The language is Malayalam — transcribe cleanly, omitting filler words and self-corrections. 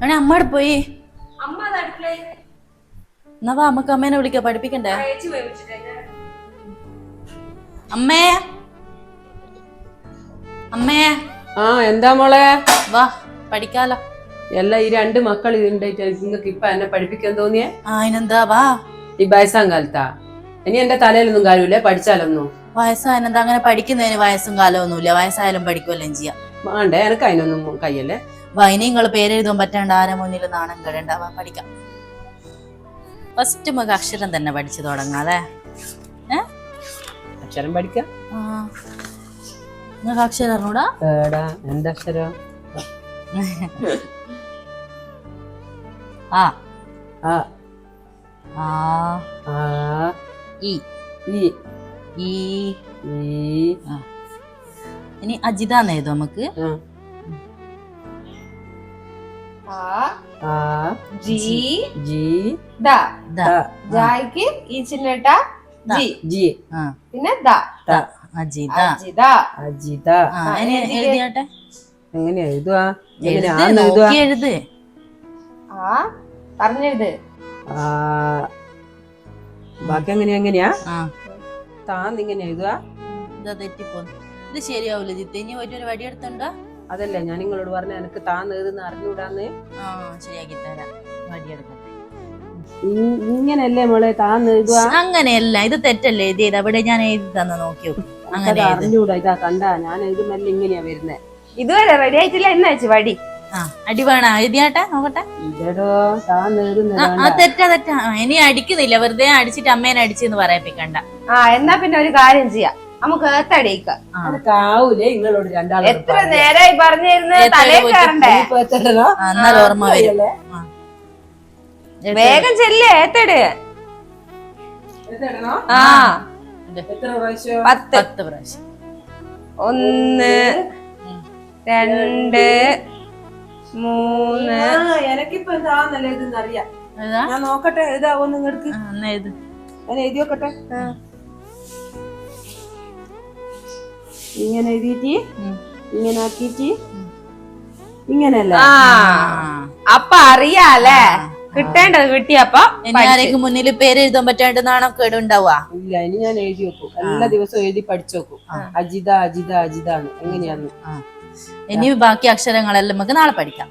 അവനെ അമ്മയുടെ പോയി. എന്നാ വാ നമുക്ക് അമ്മേനെ വിളിക്കാം, പഠിപ്പിക്കണ്ടേ? അമ്മേ അമ്മേ. ആ എന്താ മോളെ? വാ പഠിക്കാലോ. എല്ലാ ഈ രണ്ട് മക്കൾ ഉണ്ടായിട്ട് നിങ്ങക്ക് ഇപ്പൊ എന്നെ പഠിപ്പിക്കാൻ തോന്നിയേ? അതിനെന്താ വാ. ഈ വയസ്സാം കാലത്താ? ഇനി എന്റെ തലയിലൊന്നും കാര്യമില്ല, പഠിച്ചാലൊന്നും. വയസ്സായനെന്താ അങ്ങനെ പഠിക്കുന്നതിന് വയസ്സും കാലവും ഒന്നുമില്ല, വയസ്സായാലും പഠിക്കുമല്ലോ ചെയ്യാം. വേണ്ടേ എനക്ക് അതിനൊന്നും കയ്യല്ലേ. വാ ഇനി നിങ്ങൾ പേരെഴുതാൻ പറ്റാണ്ട് ആരെ മുന്നിൽ നാണം കടണ്ടാവാ. പഠിക്കാം. ഫസ്റ്റ് നമുക്ക് അക്ഷരം തന്നെ പഠിച്ചു തുടങ്ങാതെ. അക്ഷരം പഠിക്കാം. നിങ്ങൾക്ക് അക്ഷരം അറിഞ്ഞൂടാ? എന്താ അക്ഷരം? ആ ആ ആ ആ ഇ ഈ ഈ ഈ. ഇനി അജിതാന്ന് എഴുതും നമുക്ക്. ആ ജി ജി ദ ദ ജായ്ക്ക് ഈ ചിഹ്നട്ട ജി ജി പിന്നെ ദ അജിത അജിത അജിത. ഇനി എഴുതിയാട്ടെ. എങ്ങനെയാ എഴുതുവാ? നോക്കി എഴുത്. ആ പറഞ്ഞെഴുത്. ആ ബാക്കി എങ്ങനെയാ? ആ താന്നിങ്ങനെ എഴുതുക. ഇതാ തെറ്റിപ്പോന്നു. ഇത് ശരിയാവൂല ജിത്ത്. ഇനി ഒരു വടിയെടുത്തുണ്ടോ? അതല്ലേ ഞാൻ നിങ്ങളോട് പറഞ്ഞ എനിക്ക് താന്ന് എഴുതുന്ന അറിഞ്ഞൂടാന്ന്. ആ ശരിയാക്കി തരാം. വടിയെടുക്കട്ടെ. ഇങ്ങനല്ലേ മോളെ താന്ന് എഴുതുക? അങ്ങനെയല്ല, ഇത് തെറ്റല്ലേ എഴുതിയത്. അവിടെ ഞാൻ എഴുതി തന്ന നോക്കി നോക്കും. അങ്ങനെ അറിഞ്ഞൂടാ. ഇതാ കണ്ടാ ഞാൻ എഴുതുമല്ല ഇങ്ങനെയാ വരുന്നേ. ഇതുവരെ റെഡി ആയിട്ടില്ല. എന്നാച്ചു വടി. അടി വേണ എഴുതിയാട്ടെ നോക്കട്ടെ. ഇതോ താന്ന് എഴുതുന്ന തെറ്റാ. ഇനി അടിക്കുന്നില്ല, വെറുതെ അടിച്ചിട്ട് അമ്മേനെ അടിച്ചെന്ന് പറയിപ്പിക്കണ്ട. എന്നാ പിന്നെ ഒരു കാര്യം ചെയ്യാം, നമുക്ക് ഏത്തടിക്കാം. ആവൂലേ നിങ്ങളോട് രണ്ടാളും? എത്ര നേരമായി പറഞ്ഞിരുന്നു തലേ കയറണ്ടേ? എന്നാൽ ഓർമ്മ വരും. വേഗം ചെല്ലേ ഏത്തട്. ആ 10 10 പ്രാവശ്യം. 1 2 3. എനക്കിപ്പോ എന്താന്നല്ലേ ഇതെന്ന് അറിയാം. ഞാൻ നോക്കട്ടെ എഴുതാവോ നിങ്ങൾക്ക്? ഞാൻ എഴുതി നോക്കട്ടെ. ഇങ്ങനെ എഴുതിയിട്ട് ഇങ്ങനെ ആക്കിയിട്ട് ഇങ്ങനെയല്ല. അപ്പൊ അറിയാലേ കിട്ടേണ്ടത് കിട്ടിയപ്പോ. ആരേക്ക് മുന്നിൽ പേര് എഴുതാൻ പറ്റാണ്ട് നാണം കേടുണ്ടാവുക? ഇല്ല, ഇനി ഞാൻ എഴുതി വെക്കും. എല്ലാ ദിവസവും എഴുതി പഠിച്ചു നോക്കും. അജിത അജിത അജിതാണ് എങ്ങനെയാന്ന്. ഇനി ബാക്കി അക്ഷരങ്ങളെല്ലാം നമുക്ക് നാളെ പഠിക്കാം.